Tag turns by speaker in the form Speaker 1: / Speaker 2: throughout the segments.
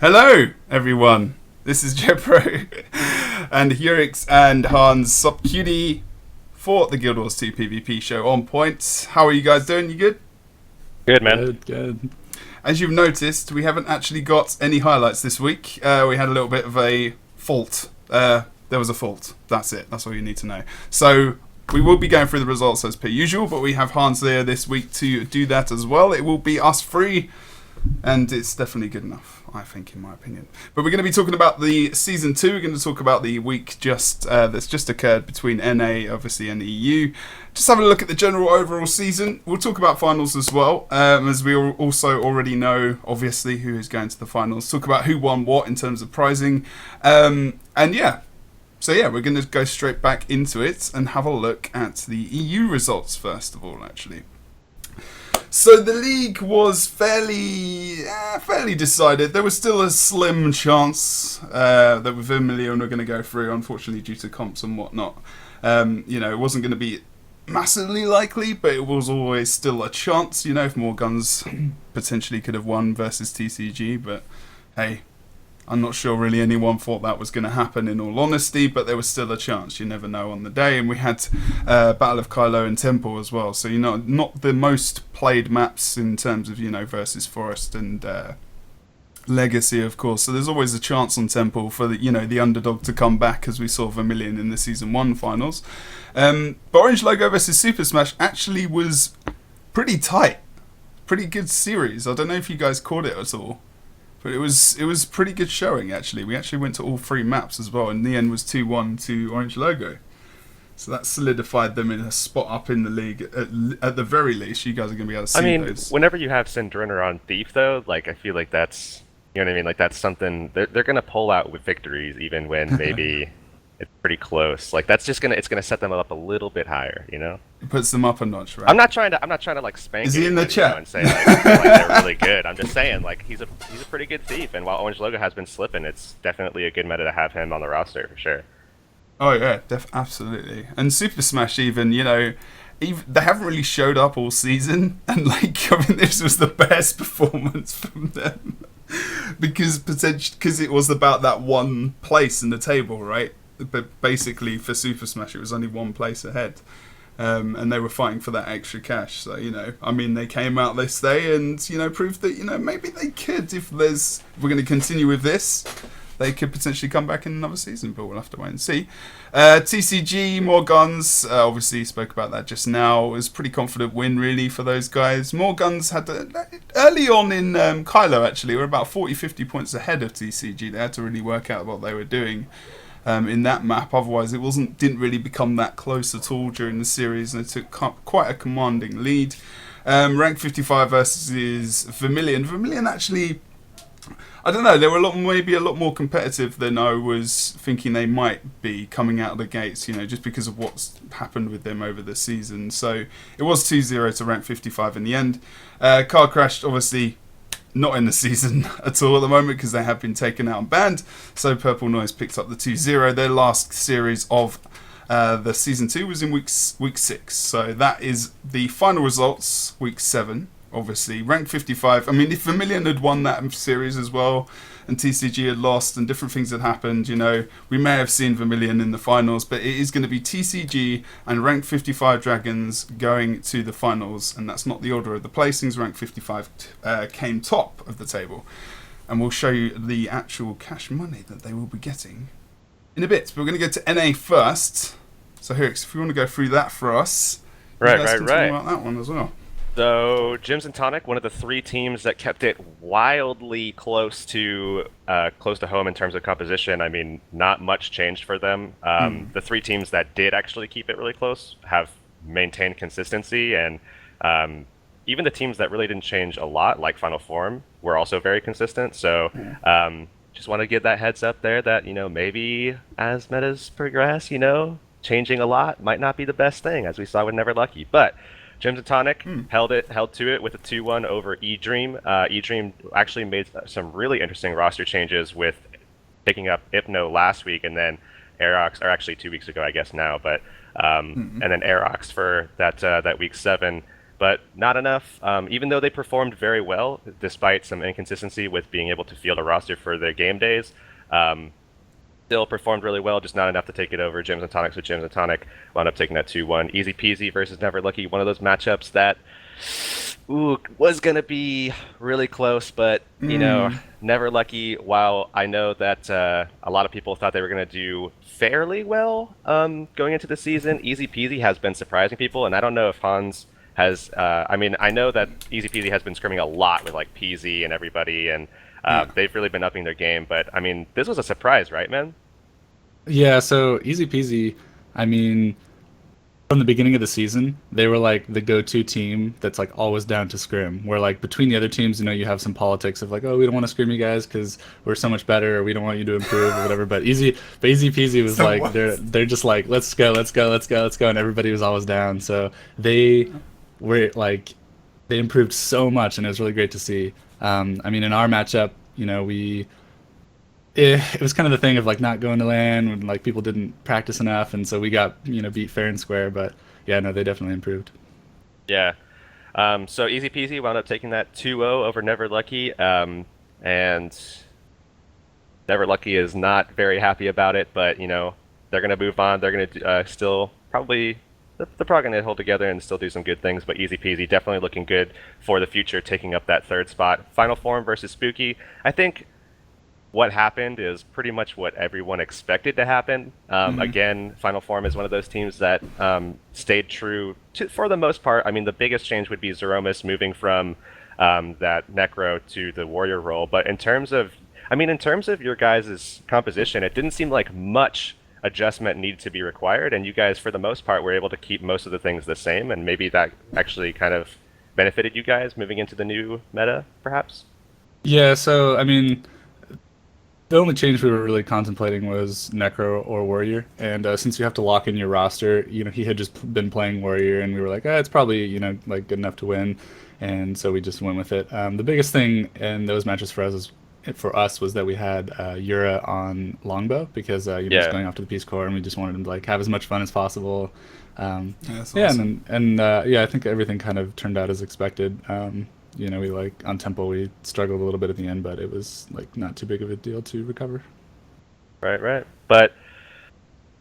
Speaker 1: Hello, everyone. This is Jebro and Heurix and Hans SupCutie for the Guild Wars 2 PvP show on point. How are you guys doing? You good?
Speaker 2: Good, man.
Speaker 3: Good.
Speaker 1: As you've noticed, we haven't actually got any highlights this week. We had a little bit of a fault. There was a fault. That's it. That's all you need to know. So we will be going through the results as per usual, but we have Hans there this week to do that as well. It will be us three, and it's definitely good enough, I think, in my opinion. But we're going to be talking about the Season 2. We're going to talk about the week that's just occurred between NA, obviously, and EU. Just have a look at the general overall season. We'll talk about finals as well, as we also already know, obviously, who is going to the finals. Talk about who won what in terms of prizing. And yeah. So yeah, we're going to go straight back into it and have a look at the EU results first of all, actually. So the league was fairly decided. There was still a slim chance that Vermilion were going to go through, unfortunately due to comps and whatnot. It wasn't going to be massively likely, but it was always still a chance. If more guns potentially could have won versus TCG, but hey. I'm not sure really anyone thought that was going to happen in all honesty, but there was still a chance. You never know on the day. And we had Battle of Kylo and Temple as well. So, not the most played maps in terms of, versus Forest and Legacy, of course. So there's always a chance on Temple for the underdog to come back, as we saw Vermilion in the Season 1 finals. But Orange Logo versus Super Smash actually was pretty tight. Pretty good series. I don't know if you guys caught it at all. But it was pretty good showing, actually. We actually went to all three maps as well, and the end was 2-1 to Orange Logo. So that solidified them in a spot up in the league. At the very least, you guys are going to be able to see those.
Speaker 2: Whenever you have Syndrinner on Thief, though, I feel like that's, that's something they're going to pull out with victories, even when maybe it's pretty close. That's just it's gonna set them up a little bit higher,
Speaker 1: It puts them up a notch, right?
Speaker 2: I'm not trying to spank.
Speaker 1: Is he in the chat?
Speaker 2: And say they're really good. I'm just saying he's a pretty good thief, and while Orange Logo has been slipping, it's definitely a good meta to have him on the roster for sure.
Speaker 1: Oh yeah, absolutely. And Super Smash even they haven't really showed up all season, and this was the best performance from them because it was about that one place in the table, right? But basically for Super Smash it was only one place ahead. And they were fighting for that extra cash. So, they came out this day and, proved that, maybe they could, if we're going to continue with this, they could potentially come back in another season, but we'll have to wait and see. TCG, more guns, obviously spoke about that just now. It was a pretty confident win, really, for those guys. More guns had early on in Kylo, actually, were about 40-50 points ahead of TCG. They had to really work out what they were doing. In that map, otherwise it didn't really become that close at all during the series, and they took quite a commanding lead. Rank 55 versus Vermilion. Vermilion actually, I don't know, they were maybe a lot more competitive than I was thinking they might be coming out of the gates, just because of what's happened with them over the season. So it was 2-0 to rank 55 in the end. Car crashed, obviously. Not in the season at all at the moment because they have been taken out and banned. So Purple Noise picked up the 2-0. Their last series of the Season 2 was in week 6. So that is the final results, week 7, obviously. Rank 55. If Vermilion had won that series as well and TCG had lost and different things had happened, we may have seen Vermilion in the finals, but it is going to be TCG and rank 55 Dragons going to the finals, and that's not the order of the placings. Rank 55 came top of the table, and we'll show you the actual cash money that they will be getting in a bit. But we're going to go to NA first. So Heurix, if you want to go through that for us,
Speaker 2: right.
Speaker 1: Talk about that one as well.
Speaker 2: So, Gyms and Tonic, one of the three teams that kept it wildly close to home in terms of composition. Not much changed for them. The three teams that did actually keep it really close have maintained consistency, and even the teams that really didn't change a lot, like Final Form, were also very consistent. So, just want to give that heads up there that, maybe as metas progress, changing a lot might not be the best thing, as we saw with Never Lucky. But Gyms and Tonic held to it with a 2-1 over eDream. eDream actually made some really interesting roster changes with picking up Hypno last week, and then Heurix, or actually 2 weeks ago, I guess now, but and then Heurix for that week 7. but not enough. Even though they performed very well, despite some inconsistency with being able to field a roster for their game days, still performed really well, just not enough to take it over. Gems and Tonics with Gems and Tonic wound up taking that 2-1. Easy peasy versus Never Lucky, one of those matchups that was going to be really close, but, Never Lucky, while I know that a lot of people thought they were going to do fairly well going into the season, Easy Peasy has been surprising people, and I don't know if Hans has, I know that Easy Peasy has been scrimming a lot with, like, Peasy and everybody, and they've really been upping their game, but, I mean, this was a surprise, right, man?
Speaker 3: Yeah, so Easy Peasy, from the beginning of the season, they were like the go-to team that's like always down to scrim. Where like between the other teams, you have some politics of like, oh, we don't want to scrim you guys because we're so much better, or we don't want you to improve or whatever. But Easy Peasy was so like they're just like let's go, and everybody was always down. So they were like they improved so much, and it was really great to see. In our matchup, it was kind of the thing of like not going to LAN when like people didn't practice enough, and so we got beat fair and square. But yeah, no, they definitely improved.
Speaker 2: Yeah. So Easy Peasy wound up taking that 2-0 over Never Lucky, and Never Lucky is not very happy about it. But they're gonna move on. They're gonna still probably they're probably gonna hold together and still do some good things. But Easy Peasy definitely looking good for the future, taking up that third spot. Final Form versus Spooky. I think what happened is pretty much what everyone expected to happen. Again, Final Form is one of those teams that stayed true to, for the most part. The biggest change would be Zeromus moving from that Necro to the Warrior role. But in terms of your guys' composition, it didn't seem like much adjustment needed to be required, and you guys, for the most part, were able to keep most of the things the same, and maybe that actually kind of benefited you guys moving into the new meta, perhaps?
Speaker 3: Yeah, so, the only change we were really contemplating was Necro or Warrior, and since you have to lock in your roster, he had just been playing Warrior, and we were like, it's probably like good enough to win, and so we just went with it. The biggest thing in those matches for us was that we had Yura on Longbow because he was going off to the Peace Corps, and we just wanted him to like have as much fun as possible.
Speaker 1: That's awesome.
Speaker 3: I think everything kind of turned out as expected. We like on Temple we struggled a little bit at the end, but it was like not too big of a deal to recover.
Speaker 2: Right. But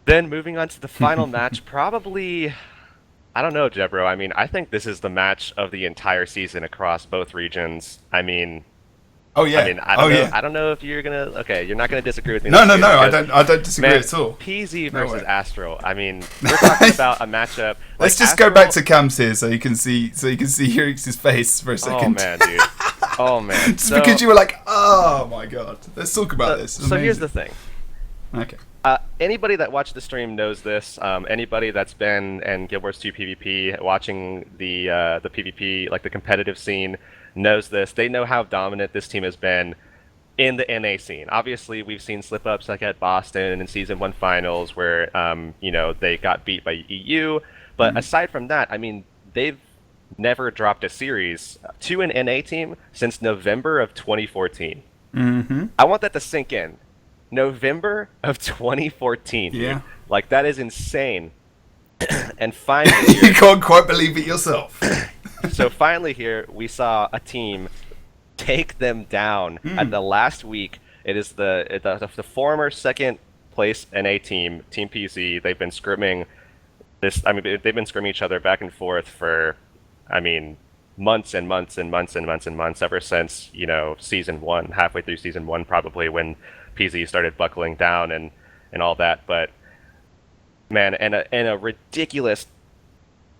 Speaker 2: then moving on to the final match, probably, I don't know, Jebro. I think this is the match of the entire season across both regions.
Speaker 1: Oh yeah.
Speaker 2: I don't know if you're gonna. Okay, you're not gonna disagree with me.
Speaker 1: No. I don't disagree at all.
Speaker 2: PZ versus Astral. We're talking about a matchup.
Speaker 1: Let's just go back to Cam's here so you can see Heurix's face for a second.
Speaker 2: Oh man, dude. Oh man.
Speaker 1: Just because you were like, oh my god. Let's talk about this.
Speaker 2: So here's the thing.
Speaker 1: Okay.
Speaker 2: Anybody that watched the stream knows this. Anybody that's been in Guild Wars 2 PvP, watching the PvP, like the competitive scene, knows this. They know how dominant this team has been in the NA scene. Obviously, we've seen slip-ups like at Boston and in Season 1 finals where, they got beat by EU. But aside from that, they've never dropped a series to an NA team since November of 2014. I want that to sink in. November of 2014.
Speaker 1: Yeah.
Speaker 2: Like, that is insane. And finally...
Speaker 1: You can't quite believe it yourself.
Speaker 2: So finally here, we saw a team take them down at the last week. It is the former second place NA team, Team PC. They've been scrimming they've been scrimming each other back and forth for, months and months and months and months and months, ever since, Season 1, halfway through Season 1 probably, when PZ started buckling down and all that. But, man, and a ridiculous...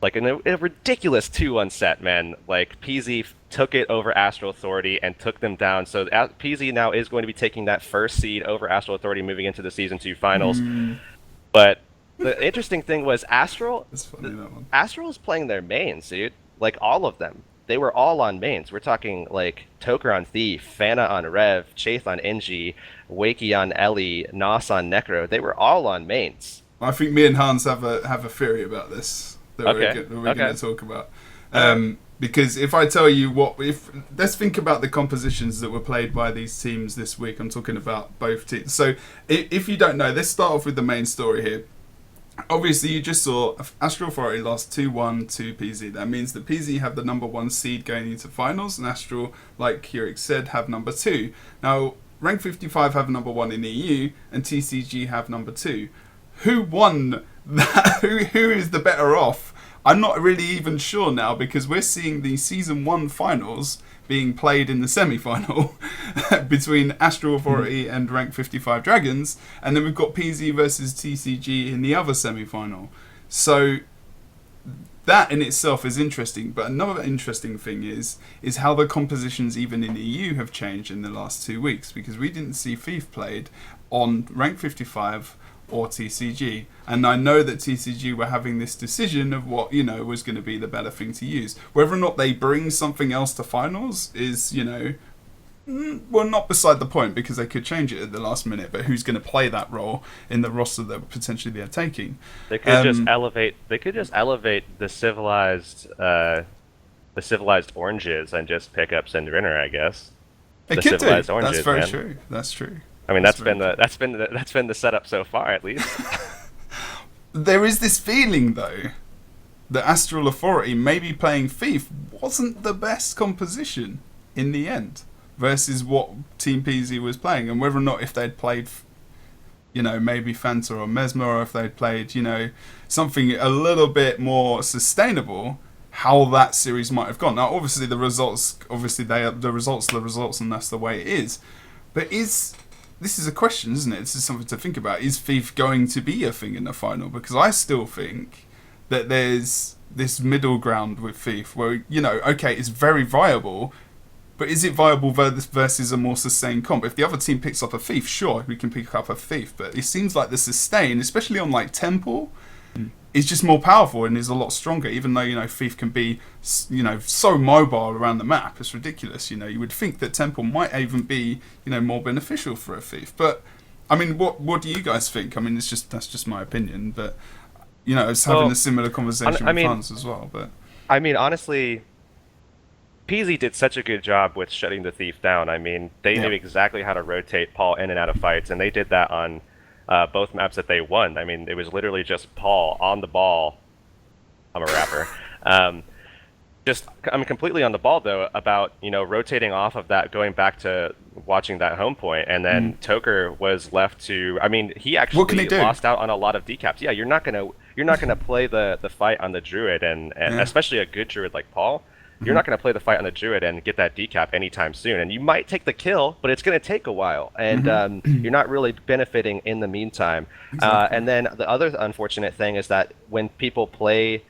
Speaker 2: in a ridiculous 2-1 set, man. Like, PZ took it over Astral Authority and took them down. So PZ now is going to be taking that first seed over Astral Authority moving into the Season 2 finals. But the interesting thing was Astral...
Speaker 1: That's funny, that one.
Speaker 2: Astral is playing their mains, dude. Like, all of them. They were all on mains. We're talking, like, Toker on Thief, Fana on Rev, Chaith on Engie, Wakey on Ellie, Nos on Necro. They were all on mains.
Speaker 1: I think me and Hans have a theory about this. We're going to talk about. Because if I tell you let's think about the compositions that were played by these teams this week. I'm talking about both teams. So if you don't know, let's start off with the main story here. obviously you just saw Astral Authority lost 2-1 to PZ. That means that PZ have the number 1 seed going into finals, and Astral, like Heurix said, have number 2. Now, Rank 55 have number 1 in EU, and TCG have number 2. Who won that? Who is the better off? I'm not really even sure now, because we're seeing the Season 1 finals being played in the semi-final between Astral Authority and Rank 55 Dragons, and then we've got PZ versus TCG in the other semi-final. So that in itself is interesting, but another interesting thing is how the compositions even in EU have changed in the last 2 weeks, because we didn't see Thief played on Rank 55 or TCG, and I know that TCG were having this decision of what, you know, was going to be the better thing to use. Whether or not they bring something else to finals is, you know, well, not beside the point, because they could change it at the last minute, but who's going to play that role in the roster that potentially they're taking?
Speaker 2: They could just elevate. They could just elevate the civilized oranges and just pick up Cinderella, I guess.
Speaker 1: They
Speaker 2: the
Speaker 1: could
Speaker 2: civilized
Speaker 1: do.
Speaker 2: Oranges,
Speaker 1: That's very
Speaker 2: man.
Speaker 1: true. That's true.
Speaker 2: I mean, that's been the setup so far, at least.
Speaker 1: There is this feeling, though, that Astral Authority maybe playing Thief wasn't the best composition in the end versus what Team PZ was playing, and whether or not if they'd played, you know, maybe Fanta or Mesmer, or if they'd played, you know, something a little bit more sustainable, how that series might have gone. Now, obviously, the results, the results, and that's the way it is. But this is a question, isn't it? This is something to think about. Is Thief going to be a thing in the final? Because I still think that there's this middle ground with Thief where, you know, okay, it's very viable, but is it viable versus a more sustained comp? If the other team picks up a Thief, sure, we can pick up a Thief, but it seems like the sustain, especially on like Temple, is just more powerful and is a lot stronger, even though, you know, Thief can be, you know, so mobile around the map. It's ridiculous. You know, you would think that Temple might even be, you know, more beneficial for a Thief. But I mean, what do you guys think? I mean, that's just my opinion, but, you know, it's having a similar conversation with fans as well. But
Speaker 2: I mean, honestly, PZ did such a good job with shutting the Thief down. I mean, they knew exactly how to rotate Paul in and out of fights, and they did that on both maps that they won. I mean, it was literally just Paul on the ball. I'm a rapper. I'm completely on the ball, though, about, you know, rotating off of that, going back to watching that home point, and then Toker was left to. I mean, he actually lost out on a lot of decaps. Yeah, you're not gonna play the fight on the Druid, and especially a good Druid like Paul. You're not going to play the fight on the Druid and get that decap anytime soon. And you might take the kill, but it's going to take a while. And you're not really benefiting in the meantime. Exactly. And then the other unfortunate thing is that when people play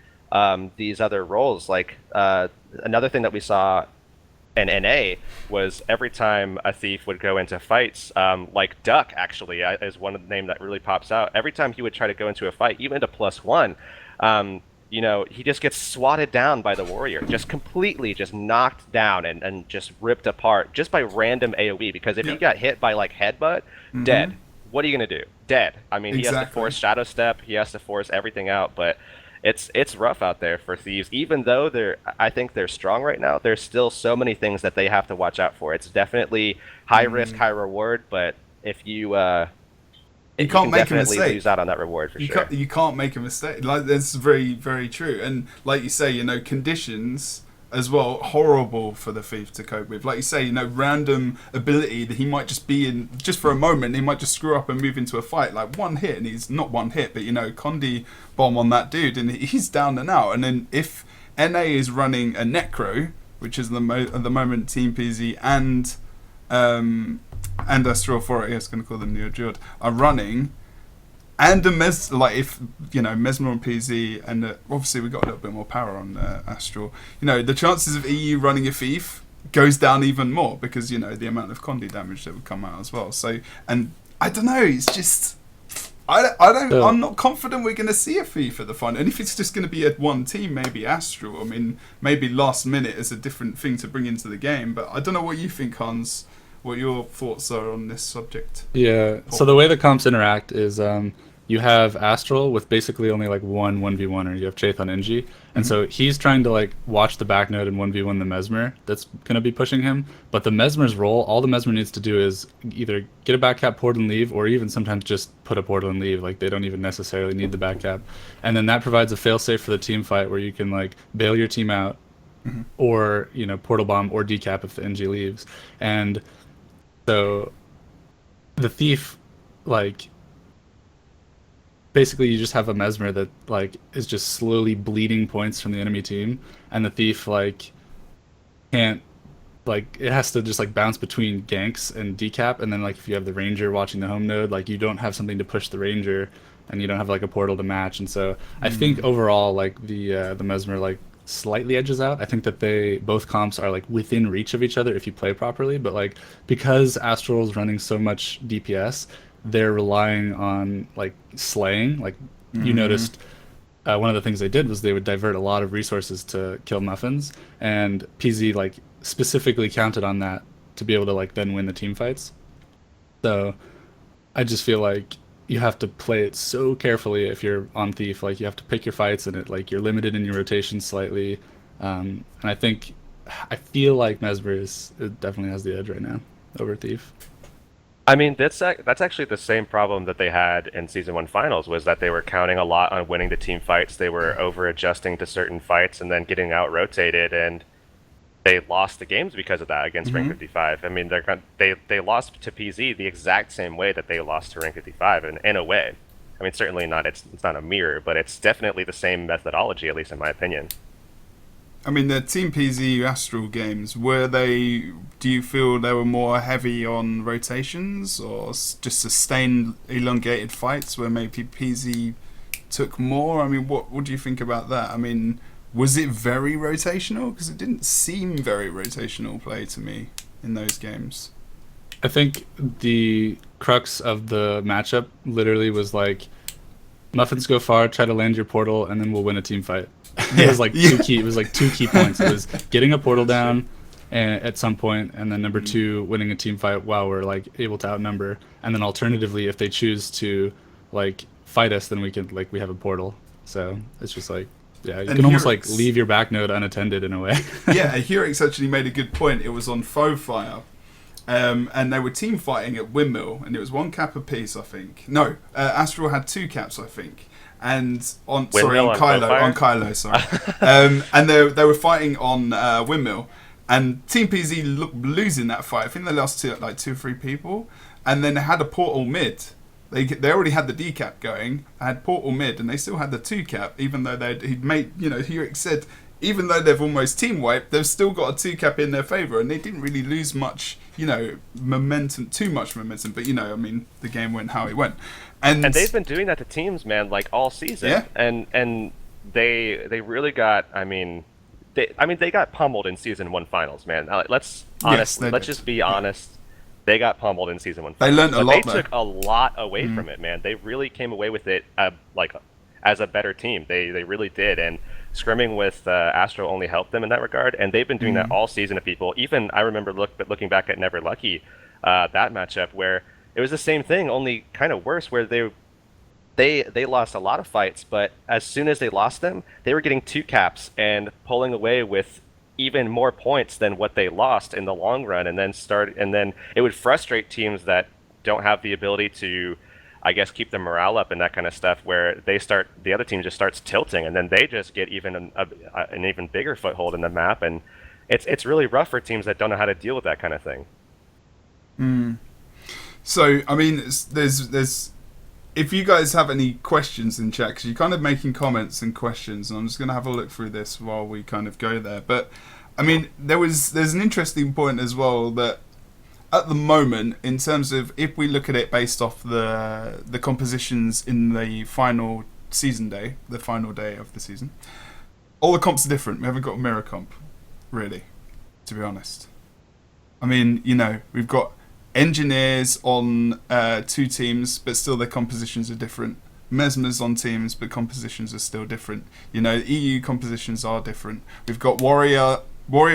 Speaker 2: these other roles, like another thing that we saw in NA was every time a Thief would go into fights, like Duck actually is one of the name that really pops out. Every time he would try to go into a fight, even to +1, you know, he just gets swatted down by the warrior, just completely just knocked down and just ripped apart just by random AoE. Because if he got hit by like headbutt, dead. What are you gonna do? Dead. I mean, he has to force Shadow Step, he has to force everything out, but it's rough out there for Thieves. Even though I think they're strong right now, there's still so many things that they have to watch out for. It's definitely high risk, high reward, but if you
Speaker 1: can't make a mistake.
Speaker 2: Lose out on that reward for sure.
Speaker 1: You can't make a mistake. Like, that's very, very true. And like you say, you know, conditions as well, horrible for the Thief to cope with. Like you say, you know, random ability that he might just be in just for a moment. He might just screw up and move into a fight. Like one hit, and he's not one hit, but, you know, Condi bomb on that dude, and he's down and out. And then if NA is running a Necro, which is at the moment Team PZ and Astral Authority, I was going to call them Neo Druid, are running, and if, you know, Mesmer on PZ, and obviously we got a little bit more power on Astral, you know, the chances of EU running a Thief goes down even more, because, you know, the amount of Condi damage that would come out as well. So, and I don't know, it's just, I'm not confident we're going to see a Thief at the final. And if it's just going to be one team, maybe Astral. I mean, maybe last minute is a different thing to bring into the game, but I don't know what you think, Hans. What your thoughts are on this subject?
Speaker 3: Yeah, so the way the comps interact is, you have Astral with basically only like one 1v1er. You have Chaith on NG. And so he's trying to like watch the back node and 1v1 the Mesmer that's going to be pushing him. But the Mesmer's role, all the Mesmer needs to do is either get a back cap, port and leave, or even sometimes just put a portal and leave. Like they don't even necessarily need the back cap. And then that provides a failsafe for the team fight where you can like bail your team out or, you know, portal bomb or decap if the NG leaves. And so the Thief, like, basically you just have a Mesmer that like is just slowly bleeding points from the enemy team, and the Thief like can't, like, it has to just like bounce between ganks and decap, and then like if you have the Ranger watching the home node, like you don't have something to push the Ranger and you don't have like a portal to match. And so I think overall like the Mesmer like slightly edges out. I think that they both comps are like within reach of each other if you play properly, but like because Astral's running so much DPS, they're relying on like slaying. Like you noticed one of the things they did was they would divert a lot of resources to kill muffins, and PZ like specifically counted on that to be able to like then win the team fights. So I just feel like you have to play it so carefully if you're on Thief. Like you have to pick your fights, and it like you're limited in your rotation slightly. And I feel like Mesmer it definitely has the edge right now over Thief.
Speaker 2: I mean, that's actually the same problem that they had in Season 1 Finals, was that they were counting a lot on winning the team fights. They were over-adjusting to certain fights and then getting out-rotated, and they lost the games because of that against Rank 55. I mean, they lost to PZ the exact same way that they lost to Rank 55, in a way. I mean, certainly not, it's not a mirror, but it's definitely the same methodology, at least in my opinion.
Speaker 1: I mean, the Team PZ Astral games, do you feel they were more heavy on rotations or just sustained elongated fights where maybe PZ took more? I mean, what do you think about that? I mean, was it very rotational? Because it didn't seem very rotational play to me in those games.
Speaker 3: I think the crux of the matchup literally was like, muffins go far, try to land your portal, and then we'll win a team fight. It was like two key points. It was getting a portal down at some point, and then number two, winning a team fight while we're like able to outnumber. And then alternatively, if they choose to like fight us, then we have a portal. So it's just like, yeah, you can almost like leave your back node unattended in a way.
Speaker 1: Yeah, Heurix actually made a good point. It was on Foe Fire. And they were team fighting at Windmill, and it was one cap apiece, I think. No, Astral had two caps, I think. And on Kylo, sorry. And they were fighting on Windmill, and Team PZ looked losing that fight. I think they lost to like 2 or 3 people, and then they had a portal mid. They already had the decap going. They had portal mid, and they still had the 2 cap, even though he'd made, Heurix said, even though they've almost team wiped, they've still got a 2 cap in their favour, and they didn't really lose much, momentum, too much momentum. But I mean, the game went how it went, and
Speaker 2: they've been doing that to teams, man, like all season.
Speaker 1: Yeah.
Speaker 2: And they really got. They got pummeled in Season 1 Finals, man. Let's just be honest. They got pummeled in Season 1 Finals.
Speaker 1: They learned a lot.
Speaker 2: They took a lot away from it, man. They really came away with it as a better team. They really did, and scrimming with Astro only helped them in that regard, and they've been doing that all season to people. Even I remember looking back at Never Lucky, that matchup where it was the same thing, only kind of worse, where they lost a lot of fights, but as soon as they lost them, they were getting 2 caps and pulling away with even more points than what they lost in the long run, and then it would frustrate teams that don't have the ability to, I guess, keep the morale up and that kind of stuff, where the other team just starts tilting, and then they just get even an even bigger foothold in the map, and it's really rough for teams that don't know how to deal with that kind of thing.
Speaker 1: So, I mean, there's if you guys have any questions in chat, because you're kind of making comments and questions, and I'm just going to have a look through this while we kind of go there. But, I mean, there's an interesting point as well that at the moment, in terms of if we look at it based off the compositions in the final season day, the final day of the season, all the comps are different. We haven't got a mirror comp, really, to be honest. I mean, we've got engineers on 2 teams, but still their compositions are different. Mesmers on teams, but compositions are still different. EU compositions are different. We've got Warrior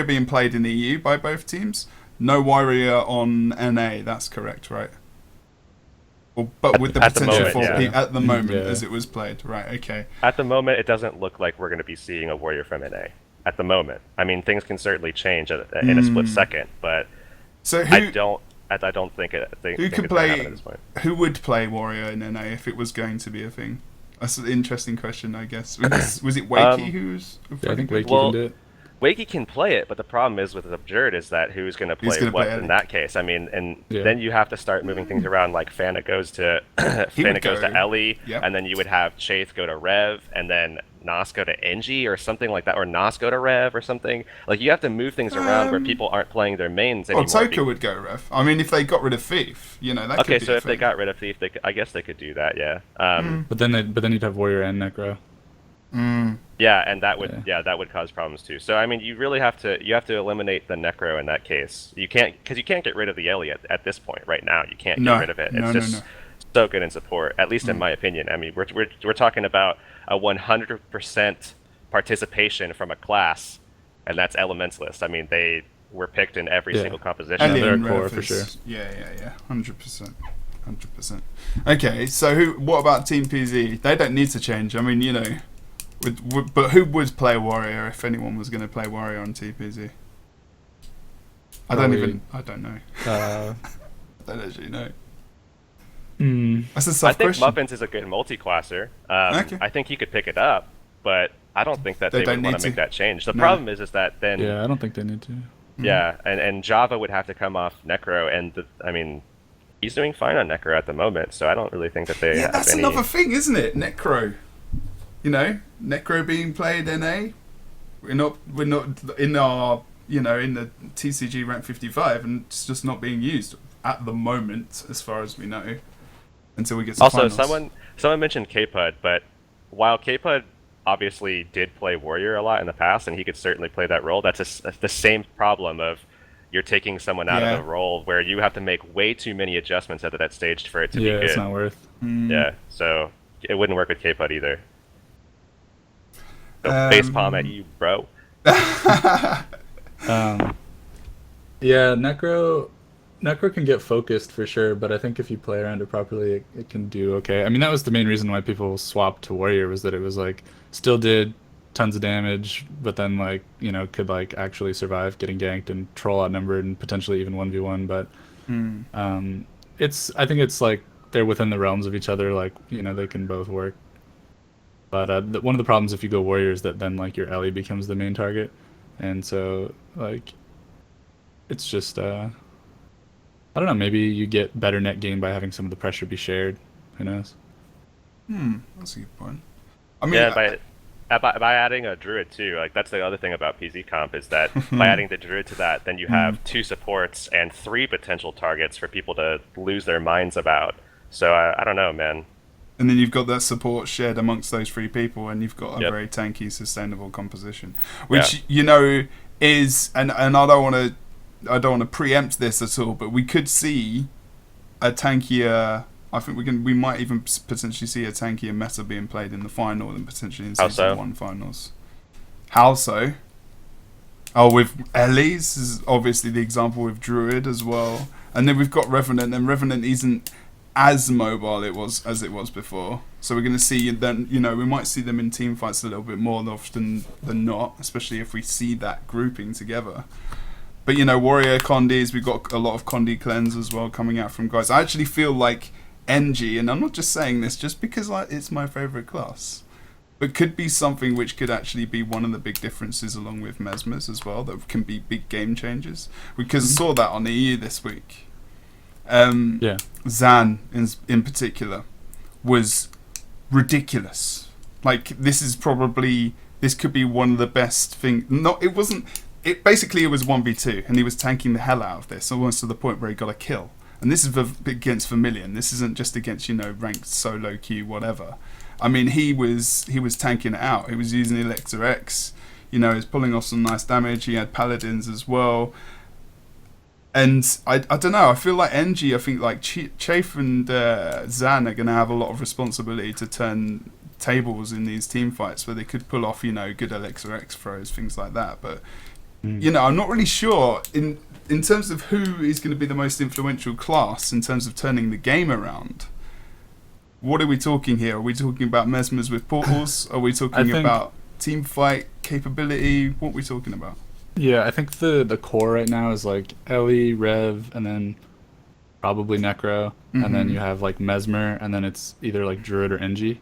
Speaker 1: being played in EU by both teams. No Warrior on NA, that's correct, right? But with the
Speaker 2: at the
Speaker 1: potential
Speaker 2: moment,
Speaker 1: for
Speaker 2: yeah.
Speaker 1: at the moment
Speaker 3: Yeah.
Speaker 1: as it was played, right? Okay.
Speaker 2: At the moment, it doesn't look like we're going to be seeing a warrior from NA. At the moment, I mean, things can certainly change in a split second, but
Speaker 1: So
Speaker 2: I don't think it.
Speaker 1: who
Speaker 2: think
Speaker 1: could
Speaker 2: it's gonna happen
Speaker 1: play?
Speaker 2: at this point.
Speaker 1: Who would play warrior in NA if it was going to be a thing? That's an interesting question, I guess. Was it Wakey who was?
Speaker 3: Yeah, I think Wakey
Speaker 2: Well,
Speaker 3: can do it.
Speaker 2: Wakey can play it, but the problem is with Absurd is that who's going to
Speaker 1: Who's
Speaker 2: play
Speaker 1: gonna
Speaker 2: what
Speaker 1: play
Speaker 2: in
Speaker 1: Eddie?
Speaker 2: that case? I mean, and
Speaker 3: Yeah.
Speaker 2: then you have to start moving things around. Like Fana goes to
Speaker 1: He would
Speaker 2: Fana goes
Speaker 1: go-
Speaker 2: to Ellie,
Speaker 1: yep.
Speaker 2: and then you would have Chaith go to Rev, and then Nas go to Engie or something like that, or Nas go to Rev or something. Like you have to move things around where people aren't playing their mains
Speaker 1: Well,
Speaker 2: anymore.
Speaker 1: Toka would go ref. I mean, if they got rid of Thief, that
Speaker 2: Okay,
Speaker 1: could be
Speaker 2: so
Speaker 1: a
Speaker 2: if they
Speaker 1: thing.
Speaker 2: got rid of Thief, I guess they could do that. Yeah.
Speaker 3: But then you'd have warrior and necro.
Speaker 2: Yeah, and that would cause problems too. So I mean, you really have to eliminate the Necro in that case. You can't get rid of the Ellie at this point right now. You can't
Speaker 1: No.
Speaker 2: get rid of it. It's
Speaker 1: No,
Speaker 2: just
Speaker 1: no.
Speaker 2: so good in support, at least in my opinion. I mean, we're talking about a 100% participation from a class, and that's Elementalist. I mean, they were picked in every
Speaker 3: Yeah.
Speaker 2: single composition.
Speaker 1: Ellie
Speaker 3: they're
Speaker 1: and
Speaker 3: a core
Speaker 1: Rev
Speaker 3: for
Speaker 1: is-
Speaker 3: sure.
Speaker 1: Yeah, 100%. 100%. Okay, so what about Team PZ? They don't need to change. I mean, but who would play warrior if anyone was going to play warrior on TPZ? I don't know.
Speaker 3: I don't actually know. That's a
Speaker 2: I
Speaker 3: tough
Speaker 2: think
Speaker 3: question.
Speaker 2: Muffins is a good multi-classer.
Speaker 1: Okay.
Speaker 2: I think he could pick it up, but I don't think that
Speaker 1: They
Speaker 2: they
Speaker 1: don't
Speaker 2: would want
Speaker 1: need
Speaker 2: to make
Speaker 1: to.
Speaker 2: that change. The
Speaker 1: No.
Speaker 2: problem is that then
Speaker 3: Yeah, I don't think they need to.
Speaker 2: yeah, and Java would have to come off Necro, and I mean, he's doing fine on Necro at the moment, so I don't really think that they
Speaker 1: Yeah,
Speaker 2: have
Speaker 1: that's
Speaker 2: any.
Speaker 1: another thing, isn't it? Necro. Necro being played NA. We're not in our in the TCG rank 55, and it's just not being used at the moment, as far as we know, until we get to
Speaker 2: Also,
Speaker 1: finals.
Speaker 2: someone mentioned Kpud, but while Kpud obviously did play Warrior a lot in the past, and he could certainly play that role, that's the same problem of you're taking someone out
Speaker 1: Yeah.
Speaker 2: of the role where you have to make way too many adjustments at that stage for it to be
Speaker 3: Yeah,
Speaker 2: good.
Speaker 3: it's not worth.
Speaker 2: Yeah, so it wouldn't work with Kpud either. So
Speaker 1: Um,
Speaker 2: face palm at you, bro.
Speaker 3: Yeah, Necro can get focused for sure, but I think if you play around it properly, it can do okay. I mean, that was the main reason why people swapped to Warrior, was that it was like still did tons of damage, but then could actually survive getting ganked and troll outnumbered and potentially even 1v1. But I think it's like they're within the realms of each other. They can both work. But one of the problems if you go Warrior is that then your Ellie becomes the main target, and so it's just I don't know. Maybe you get better net gain by having some of the pressure be shared. Who knows?
Speaker 1: That's a good point. I mean,
Speaker 2: Yeah, by adding a druid too, that's the other thing about PZ comp is that by adding the druid to that, then you have 2 supports and 3 potential targets for people to lose their minds about. So I don't know, man.
Speaker 1: and then you've got that support shared amongst those 3 people, and you've got a
Speaker 2: Yep.
Speaker 1: very tanky, sustainable composition, which is, and I don't want to preempt this at all, but we could see a tankier. I think we might even potentially see a tankier meta being played in the final and potentially in
Speaker 2: How
Speaker 1: season
Speaker 2: so?
Speaker 1: 1 finals. How so? Oh, with Ellie's is obviously the example with Druid as well, and then we've got Revenant, and Revenant isn't as mobile as it was before. So we're going to see then, we might see them in team fights a little bit more often than not, especially if we see that grouping together. But Warrior Condis, we've got a lot of Condi cleanse as well coming out from guys. I actually feel like NG, and I'm not just saying this just because it's my favorite class, but could be something which could actually be one of the big differences along with Mesmers as well, that can be big game changers. Because saw that on the EU this week.
Speaker 3: Yeah.
Speaker 1: Zan in particular was ridiculous. This could be one of the best things. It wasn't. It basically was 1v2, and he was tanking the hell out of this, almost to the point where he got a kill. And this is against Vermilion. This isn't just against ranked solo queue whatever. I mean, he was tanking it out. He was using Elector X. He was pulling off some nice damage. He had Paladins as well. And I don't know. I feel like NG. I think Chafe and Zan are going to have a lot of responsibility to turn tables in these team fights where they could pull off good Elixir X throws, things like that. But I'm not really sure in terms of who is going to be the most influential class in terms of turning the game around. what are we talking here? Are we talking about Mesmers with portals? Are we talking
Speaker 3: think-
Speaker 1: about team fight capability? What are we talking about?
Speaker 3: Yeah, I think the core right now is like Ellie, Rev, and then probably Necro, and then you have like Mesmer, and then it's either like Druid or NG.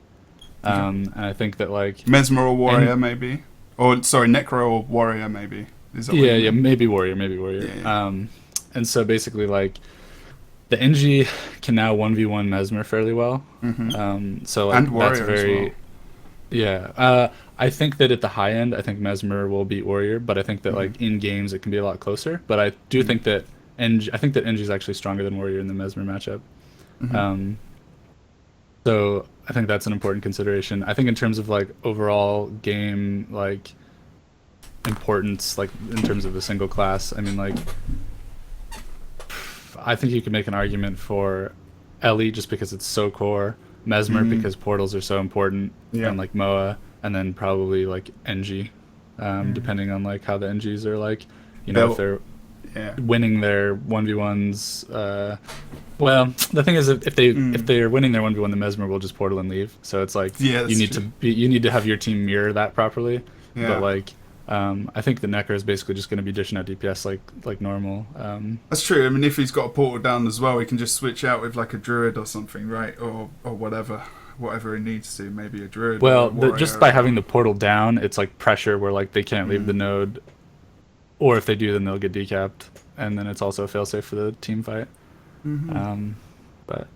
Speaker 3: And I think that like
Speaker 1: Mesmer or Warrior, maybe? Or, sorry, Necro or Warrior, maybe? Is that what you mean?
Speaker 3: maybe Warrior.
Speaker 1: Yeah.
Speaker 3: And so basically like the NG can now 1v1 Mesmer fairly well. So like
Speaker 1: And Warrior
Speaker 3: that's very
Speaker 1: as well.
Speaker 3: yeah. I think that at the high end, I think Mesmer will beat Warrior, but I think that like in games it can be a lot closer. But I do think that I think that NG is actually stronger than Warrior in the Mesmer matchup. So I think that's an important consideration. I think in terms of like overall game like importance, like in terms of the single class, I mean like I think you could make an argument for Ellie just because it's so core, Mesmer because portals are so important, and like Moa, and then probably like NG, depending on like how the NGs are like, you know, if they're winning their 1v1s. Well, the thing is, if they're winning their 1v1, the Mesmer will just portal and leave. So it's like you need to have your team mirror that properly.
Speaker 1: Yeah.
Speaker 3: But like I think the Necker is basically just going to be dishing out DPS like normal.
Speaker 1: That's true. I mean, if he's got a portal down as well, he can just switch out with like a Druid or something, right? Or whatever he needs to. Maybe a Druid.
Speaker 3: Well,
Speaker 1: or a
Speaker 3: just by having the portal down, it's like pressure where like they can't leave the node, or if they do, then they'll get decapped, and then it's also a failsafe for the team fight. But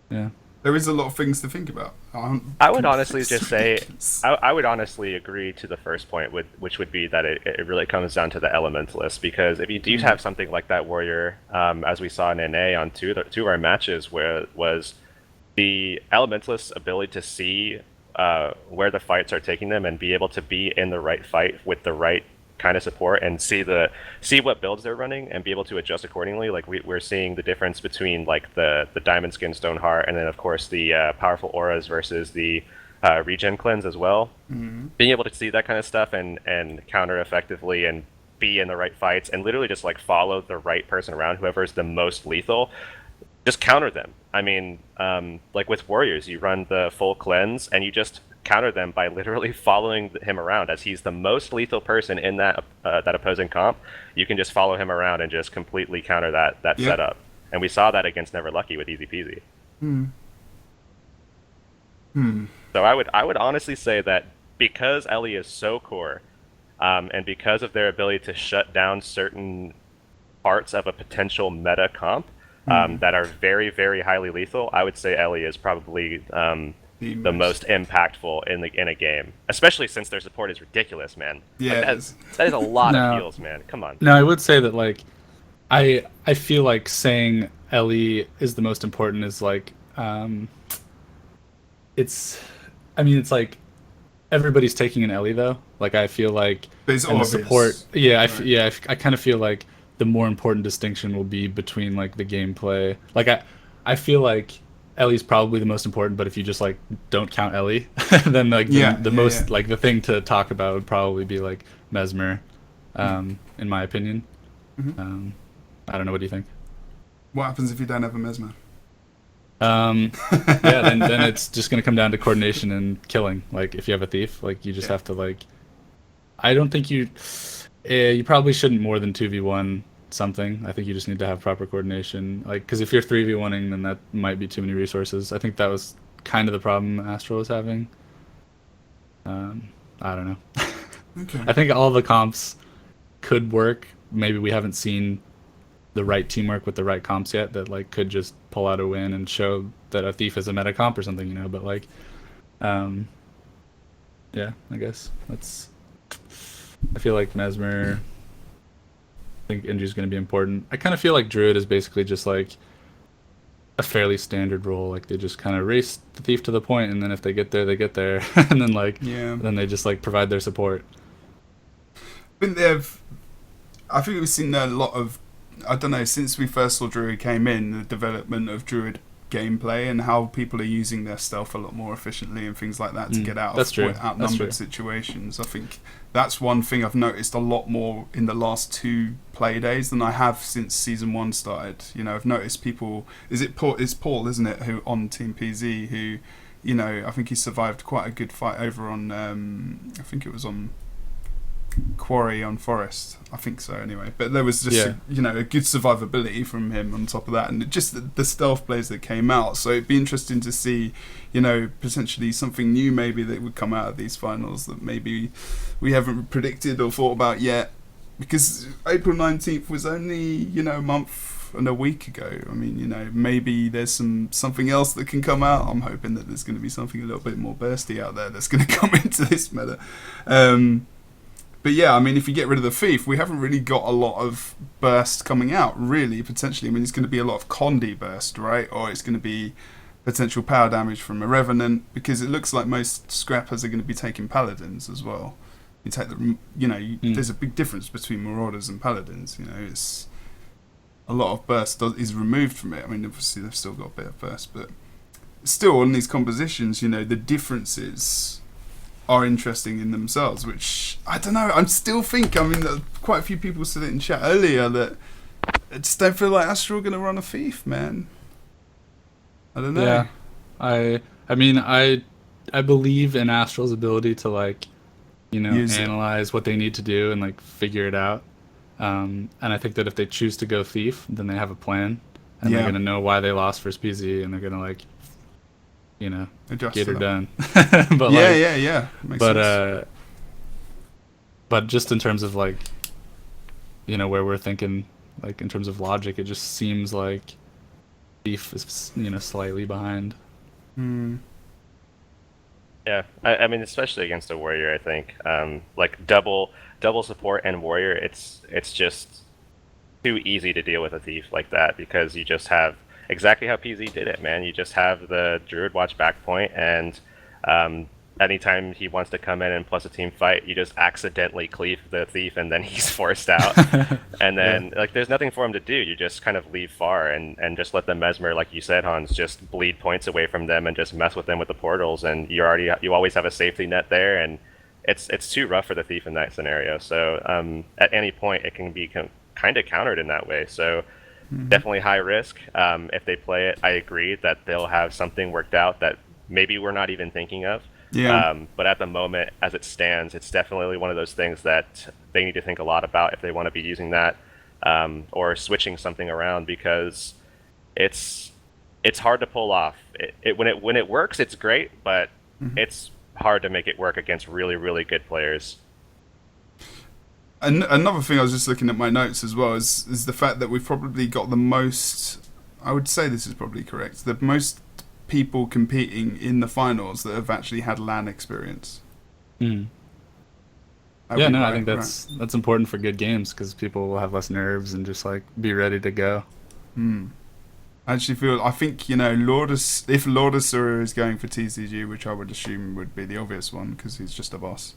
Speaker 3: yeah.
Speaker 1: There is a lot of things to think about.
Speaker 2: I would honestly just say, I would honestly agree to the first point, which would be that it really comes down to the Elementalist, because if you do have something like that Warrior, as we saw in NA on two of our matches, where it was the Elementalist's ability to see where the fights are taking them and be able to be in the right fight with the right kind of support and see what builds they're running and be able to adjust accordingly. Like we're seeing the difference between like the Diamond Skin Stoneheart and then of course the powerful auras versus the regen cleanse as well. Being able to see that kind of stuff and counter effectively and be in the right fights and literally just like follow the right person around, whoever is the most lethal, just counter them. I mean, like with Warriors, you run the full cleanse and you just counter them by literally following him around. As he's the most lethal person in that opposing comp, you can just follow him around and just completely counter that setup. And we saw that against Never Lucky with Easy Peasy. So I would honestly say that because Ellie is so core, and because of their ability to shut down certain parts of a potential meta comp that are very, very highly lethal, I would say Ellie is probably the most impactful in a game, especially since their support is ridiculous, man.
Speaker 1: Yeah,
Speaker 2: like that is a lot of heals, man. Come on.
Speaker 3: No, I would say that like I feel like saying Ellie is the most important is like it's like everybody's taking an Ellie though. Like I feel like
Speaker 1: it's
Speaker 3: and
Speaker 1: obvious.
Speaker 3: the support. Yeah, I kind of feel like the more important distinction will be between like the gameplay. Like I feel like Ellie's probably the most important, but if you just like don't count Ellie, then like the most like the thing to talk about would probably be like Mesmer, in my opinion. I don't know. What do you think?
Speaker 1: What happens if you don't have a Mesmer?
Speaker 3: Then it's just gonna come down to coordination and killing. Like if you have a thief, like you just have to like. I don't think you probably shouldn't more than 2v1 something. I think you just need to have proper coordination. Like because if you're 3v1ing, then that might be too many resources. I think that was kind of the problem Astral was having. I don't know.
Speaker 1: Okay.
Speaker 3: I think all the comps could work. Maybe we haven't seen the right teamwork with the right comps yet that like could just pull out a win and show that a thief is a meta comp or something, you know. But like, yeah, I guess that's. I feel like Mesmer. I think Inju's going to be important. I kind of feel like Druid is basically just like a fairly standard role. Like they just kind of race the thief to the point, and then if they get there, they get there, and then like then they just like provide their support.
Speaker 1: I think we've seen a lot of, I don't know, since we first saw Druid came in, the development of Druid gameplay and how people are using their stealth a lot more efficiently and things like that to get out of outnumbered situations. I think that's one thing I've noticed a lot more in the last 2 play days than I have since season 1 started. You know, I've noticed people. It's Paul, isn't it, who on Team PZ, who, you know, I think he survived quite a good fight over on. I think it was on Quarry on Forest, I think so anyway, but there was just a good survivability from him on top of that, and just the stealth plays that came out. So it'd be interesting to see, you know, potentially something new maybe that would come out of these finals that maybe we haven't predicted or thought about yet, because April 19th was only, you know, a month and a week ago. I mean, you know, maybe there's something else that can come out. I'm hoping that there's going to be something a little bit more bursty out there that's going to come into this meta. But yeah, I mean, if you get rid of the Thief, we haven't really got a lot of burst coming out, really, potentially. I mean, it's going to be a lot of Condi burst, right? Or it's going to be potential power damage from a Revenant, because it looks like most scrappers are going to be taking Paladins as well. You take the, you know, there's a big difference between Marauders and Paladins, you know, it's a lot of burst is removed from it. I mean, obviously they've still got a bit of burst, but still on these compositions, you know, the differences are interesting in themselves, which I don't know. I still think, I mean, quite a few people said it in chat earlier that I just don't feel like Astral going to run a Thief, man. I don't know.
Speaker 3: Yeah, I mean, I believe in Astral's ability to, like, you know, analyze what they need to do and like figure it out. And I think that if they choose to go Thief, then they have a plan, and they're gonna know why they lost versus PZ, and they're gonna, like, you know,
Speaker 1: adjust
Speaker 3: get her done.
Speaker 1: But yeah. Makes sense.
Speaker 3: But just in terms of, like, you know, where we're thinking, like, in terms of logic, it just seems like Thief is, you know, slightly behind.
Speaker 2: Yeah, I mean, especially against a warrior, I think, like double support and warrior, it's just too easy to deal with a Thief like that, because you just have exactly how PZ did it, man. You just have the Druid watch back point, and anytime he wants to come in and plus a team fight, you just accidentally cleave the Thief, and then he's forced out. And then like there's nothing for him to do. You just kind of leave far and just let the Mesmer, like you said, Hans, just bleed points away from them and just mess with them with the portals, and you always have a safety net there, and it's too rough for the Thief in that scenario. So at any point it can be kind of countered in that way. So definitely high risk. If they play it, I agree that they'll have something worked out that maybe we're not even thinking of. But at the moment, as it stands, it's definitely one of those things that they need to think a lot about if they want to be using that, or switching something around, because it's hard to pull off. When it works, it's great, but it's hard to make it work against really, really good players.
Speaker 1: Another thing, I was just looking at my notes as well, is the fact that we've probably got the most, I would say this is probably correct, the most people competing in the finals that have actually had LAN experience.
Speaker 3: Yeah, no, I think that's important for good games, because people will have less nerves and just, like, be ready to go.
Speaker 1: I think, you know, if Lordasura is going for TCG, which I would assume would be the obvious one because he's just a boss,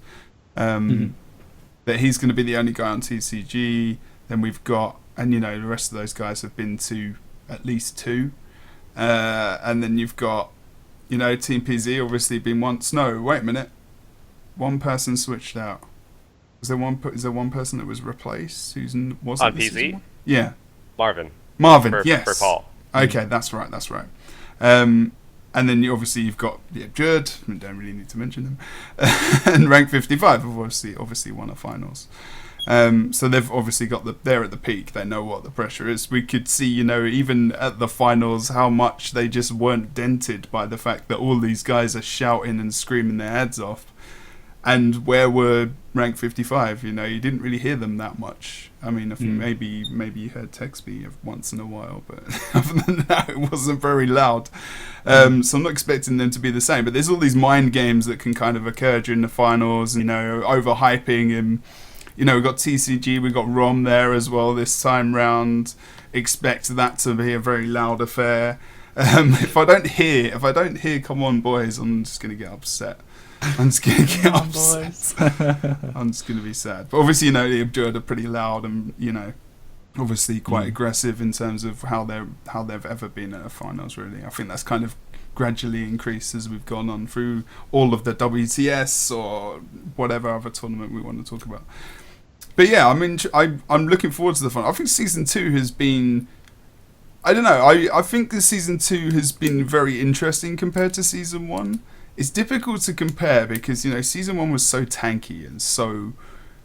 Speaker 1: that he's going to be the only guy on TCG. Then we've got, and you know, the rest of those guys have been to at least 2. And then you've got, you know, Team PZ obviously been once. No, wait a minute. One person switched out. Is there one person that was replaced? Susan was
Speaker 2: on PZ?
Speaker 1: Yeah.
Speaker 2: Marvin,
Speaker 1: yes.
Speaker 2: For Paul.
Speaker 1: Okay, that's right. And then you've got Jerd. We don't really need to mention them. And rank 55 have obviously won a finals. So they've obviously they're at the peak. They know what the pressure is. We could see, you know, even at the finals, how much they just weren't dented by the fact that all these guys are shouting and screaming their heads off. And where were rank 55? You know, you didn't really hear them that much. I mean, I think maybe you heard Texby once in a while, but other than that, it wasn't very loud. So I'm not expecting them to be the same. But there's all these mind games that can kind of occur during the finals. You know, overhyping and. You know, we've got TCG, we've got ROM there as well this time round. Expect that to be a very loud affair. If I don't hear, come on boys, I'm just going to get upset. I'm just going to get upset. I'm just going to be sad. But obviously, you know, the Abjurd are pretty loud and, you know, obviously quite aggressive in terms of how they've ever been at a finals. Really, I think that's kind of gradually increased as we've gone on through all of the WTS or whatever other tournament we want to talk about. But yeah, I mean, I'm looking forward to the final. I think season 2 has been. I don't know. I think the season 2 has been very interesting compared to season 1. It's difficult to compare because, you know, season 1 was so tanky and so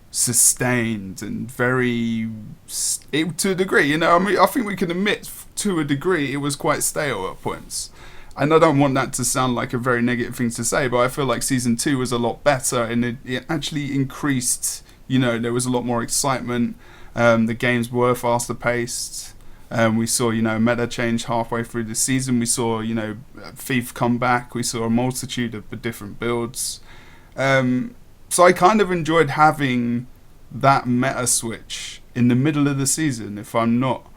Speaker 1: sustained and very, to a degree, you know, I mean, I think we can admit to a degree it was quite stale at points. And I don't want that to sound like a very negative thing to say, but I feel like season 2 was a lot better and it actually increased, you know, there was a lot more excitement. The games were faster paced. We saw, you know, meta change halfway through the season. We saw, you know, Thief come back. We saw a multitude of different builds. So I kind of enjoyed having that meta switch in the middle of the season. If I'm not,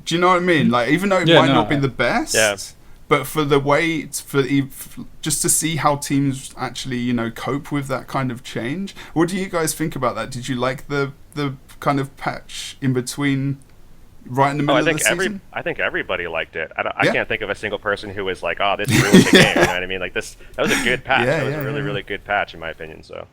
Speaker 1: do you know what I mean? Like, even though it might not be the best, but for the way just to see how teams actually, you know, cope with that kind of change. What do you guys think about that? Did you like the kind of patch in between? Right in the middle of the season?
Speaker 2: I think everybody liked it. I can't think of a single person who was like, "Oh, this ruined the game." You know what I mean? Like that was a good patch. That was a really good patch in my opinion. So.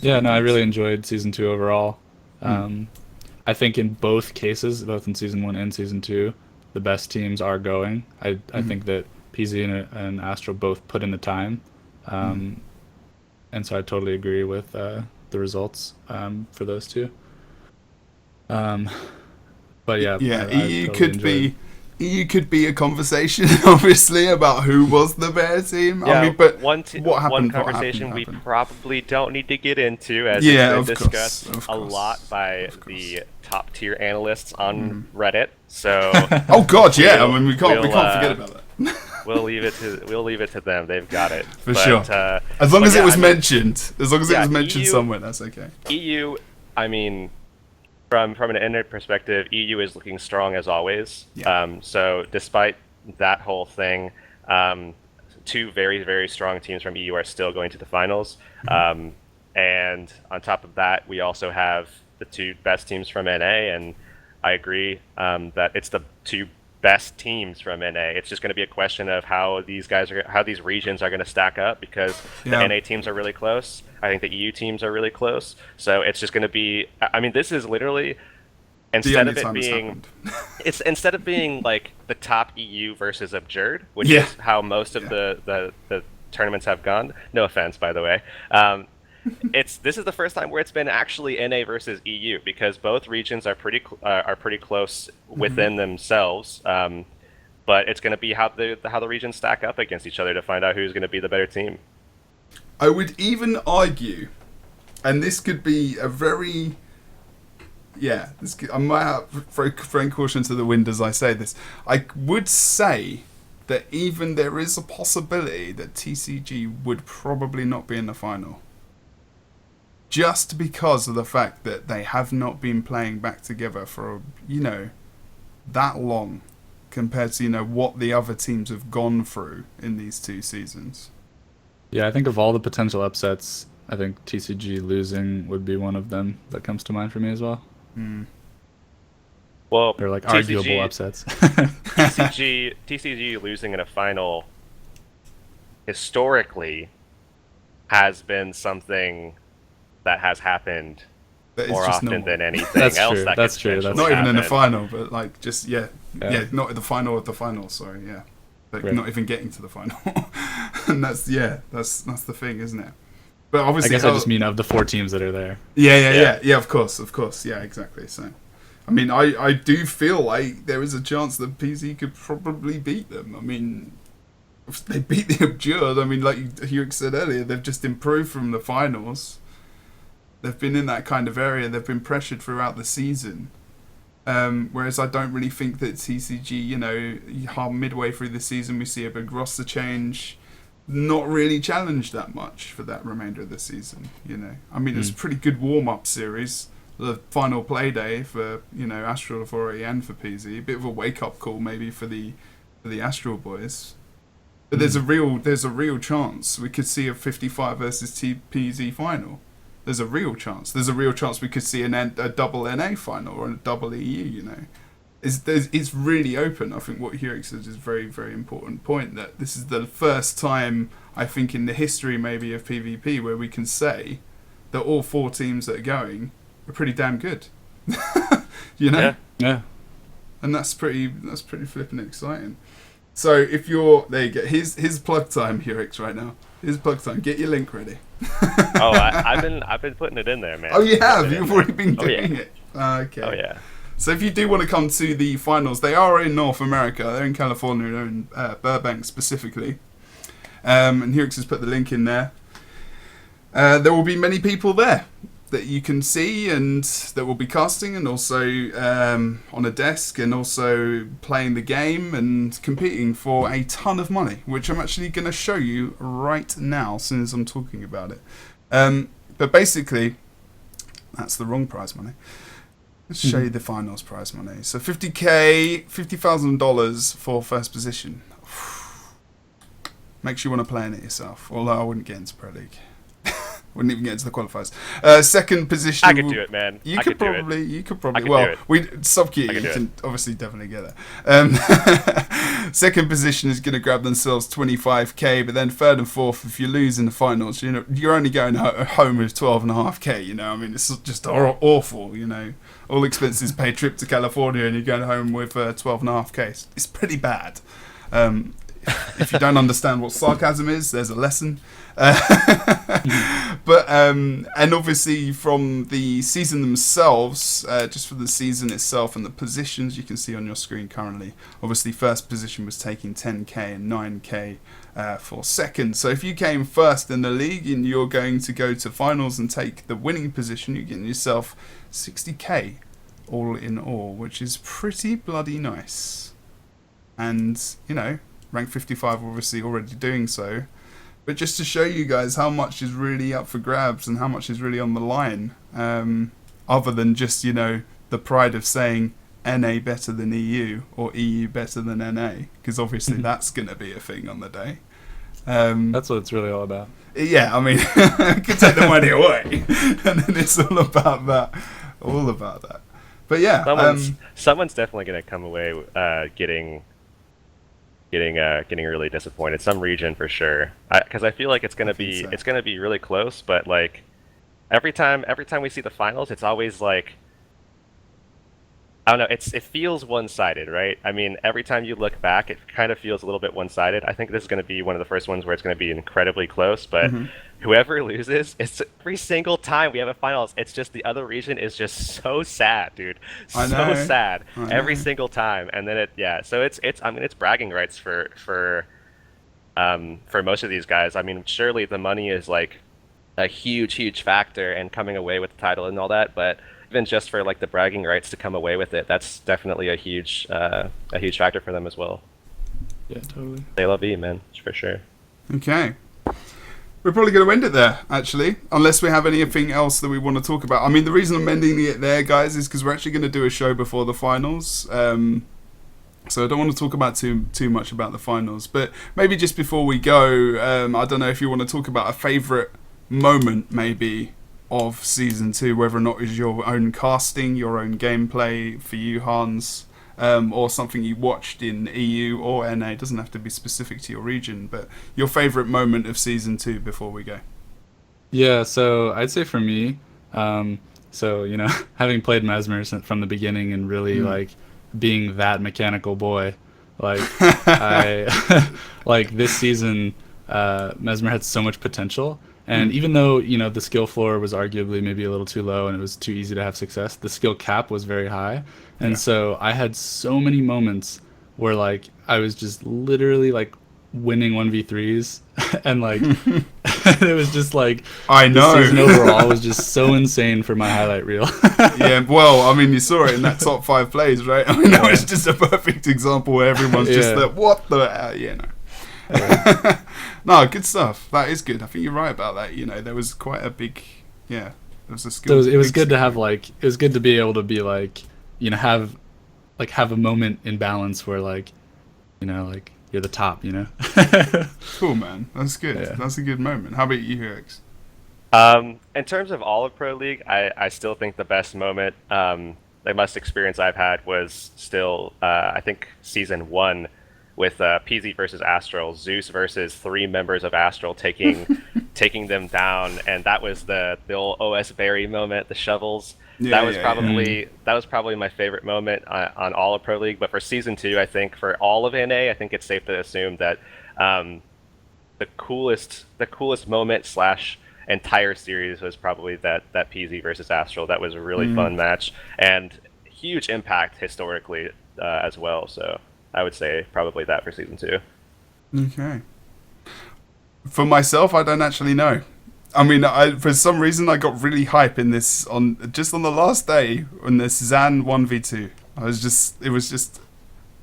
Speaker 3: Yeah, no, I really enjoyed season 2 overall. I think in both cases, both in season 1 and season 2, the best teams are going. I think that PZ and Astro both put in the time, and so I totally agree with the results for those two. But yeah,
Speaker 1: EU could be a conversation, obviously, about who was the better team.
Speaker 2: Yeah,
Speaker 1: I mean, but
Speaker 2: one conversation we probably don't need to get into, as it's been discussed a lot by the top tier analysts on Reddit. So,
Speaker 1: oh god, yeah, I mean we can't forget about that.
Speaker 2: We'll leave it to them. They've got it
Speaker 1: for sure. As long as it was mentioned, it was mentioned somewhere, that's okay.
Speaker 2: EU, I mean. From an internet perspective, EU is looking strong as always. Yeah. So despite that whole thing, 2 very, very strong teams from EU are still going to the finals. And on top of that, we also have the 2 best teams from NA, and I agree that it's the 2 best teams from NA. It's just going to be a question of how these regions are going to stack up, because the NA teams are really close. I think the EU teams are really close. So it's just going to be, I mean, this is literally, instead of being like the top EU versus Absurd, which is how most of the tournaments have gone. No offense, by the way. This is the first time where it's been actually NA versus EU, because both regions are pretty close within themselves. But it's going to be how the regions stack up against each other to find out who's going to be the better team.
Speaker 1: I would even argue, and this could be a very, I might have throwing caution to the wind as I say this. I would say that even there is a possibility that TCG would probably not be in the final. Just because of the fact that they have not been playing back together for, you know, that long compared to, you know, what the other teams have gone through in these 2 seasons.
Speaker 3: Yeah, I think of all the potential upsets, I think TCG losing would be one of them that comes to mind for me as well.
Speaker 2: Well,
Speaker 3: they're like arguable upsets.
Speaker 2: TCG losing in a final historically has been something that has happened more often than anything else.
Speaker 3: That's true. That's
Speaker 1: not even in the final, but like just not in the final of the final. Sorry, like not even getting to the final. And that's the thing, isn't it? But obviously,
Speaker 3: I guess I just mean of the 4 teams that are there.
Speaker 1: Yeah. Of course. Yeah, exactly. So, I mean, I do feel like there is a chance that PZ could probably beat them. I mean, if they beat the Absurd, I mean, like Heurix said earlier, they've just improved from the finals. They've been in that kind of area. They've been pressured throughout the season. Whereas I don't really think that TCG, you know, midway through the season, we see a big roster change. Not really challenged that much for that remainder of the season, you know. I mean, it's a pretty good warm-up series. The final play day for, you know, Astral Authority and for PZ. A bit of a wake-up call maybe for the Astral boys. But there's a real chance we could see a 55 versus PZ final. There's a real chance. There's a real chance we could see a double NA final or a double EU, you know. It's really open. I think what Heurix says is a very, very important point, that this is the first time, I think, in the history maybe of PvP where we can say that all 4 teams that are going are pretty damn good. You know?
Speaker 3: Yeah.
Speaker 1: And that's pretty flipping exciting. So if you're, there you go. Here's plug time, Heurix, right now. Here's plug time. Get your link ready.
Speaker 2: I've been putting it in there, man.
Speaker 1: Oh, you have? You've already been doing it. Okay.
Speaker 2: Oh yeah.
Speaker 1: So if you do want to come to the finals, they are in North America. They're in California. They're in Burbank specifically. And Heurix has put the link in there. There will be many people there that you can see, and that will be casting, and also on a desk, and also playing the game and competing for a ton of money, which I'm actually going to show you right now as soon as I'm talking about it. But basically, that's the wrong prize money. Let's show you the finals prize money. So $50,000, $50,000 for first position. Makes you want to play in it yourself. Although I wouldn't get into Pro League. Wouldn't even get into the qualifiers. Second position.
Speaker 2: I could do it, man.
Speaker 1: You could probably.
Speaker 2: Well,
Speaker 1: SupCutie, you can obviously definitely get there. Second position is going to grab themselves 25k, but then third and fourth, if you lose in the finals, you know, you're only going home with 12.5k. You know, I mean, it's just awful. You know, all expenses paid, trip to California, and you're going home with 12.5k. It's pretty bad. If you don't understand what sarcasm is, there's a lesson. But and obviously from the season themselves, just for the season itself and the positions you can see on your screen currently, obviously first position was taking 10k and 9k for second. So if you came first in the league and you're going to go to finals and take the winning position, you're getting yourself 60k all in all, which is pretty bloody nice. And you know, rank 55 obviously already doing so. But just to show you guys how much is really up for grabs and how much is really on the line, other than just, you know, the pride of saying NA better than EU or EU better than NA, because obviously that's going to be a thing on the day.
Speaker 3: That's what it's really all about.
Speaker 1: Yeah, I mean, you can take the money away, and then it's all about that. All about that. But yeah.
Speaker 2: Someone's definitely going to come away getting really disappointed. Some region for sure, because I feel like it's gonna be really close. But like every time we see the finals, it's always like, I don't know. It feels one-sided, right? I mean, every time you look back, it kind of feels a little bit one-sided. I think this is going to be one of the first ones where it's going to be incredibly close. But whoever loses, it's every single time we have a finals, it's just the other region is just so sad, dude. So sad every single time. And then so it's I mean, it's bragging rights for most of these guys. I mean, surely the money is like a huge factor in coming away with the title and all that, but even just for like the bragging rights to come away with it, that's definitely a huge factor for them as well.
Speaker 3: Yeah, totally.
Speaker 2: They love E, man, for sure.
Speaker 1: Okay. We're probably going to end it there, actually, unless we have anything else that we want to talk about. I mean, the reason I'm ending it there, guys, is because we're actually going to do a show before the finals. So I don't want to talk about too much about the finals, but maybe just before we go, I don't know if you want to talk about a favourite moment, maybe, of Season 2, whether or not it's your own casting, your own gameplay for you, Hans, or something you watched in EU or NA. It doesn't have to be specific to your region, but your favourite moment of Season 2 before we go.
Speaker 3: Yeah, so I'd say for me, so, you know, having played Mesmer from the beginning and really, like, being that mechanical boy, like, I, like, this season, Mesmer had so much potential. And even though, you know, the skill floor was arguably maybe a little too low and it was too easy to have success, the skill cap was very high. And so I had so many moments where, like, I was just literally, like, winning 1v3s. And, like, it was just, like,
Speaker 1: I know.
Speaker 3: The season overall was just so insane for my highlight reel.
Speaker 1: Yeah, well, I mean, you saw it in that top 5 plays, right? I mean, that was just a perfect example where everyone's just like, what the, you know. No, good stuff. That is good. I think you're right about that. You know, there was quite a big, there was a skill.
Speaker 3: So it was good to have, like, it was good to be able to be, like, you know, have a moment in balance where, like, you know, like, you're the top, you know.
Speaker 1: Cool, man. That's good. Yeah. That's a good moment. How about you, Heurix?
Speaker 2: In terms of all of Pro League, I still think the best moment, the most experience I've had was still, I think, Season 1 with PZ versus Astral, Zeus versus 3 members of Astral taking taking them down, and that was the old OS Barry moment, the shovels.
Speaker 1: Yeah,
Speaker 2: That was probably my favorite moment on all of Pro League. But for Season 2, I think for all of NA, I think it's safe to assume that the coolest moment / entire series was probably that PZ versus Astral. That was a really fun match and huge impact historically as well. So I would say probably that for Season 2.
Speaker 1: Okay. For myself, I don't actually know. I mean, for some reason I got really hype in this on the last day when the Zan 1v2.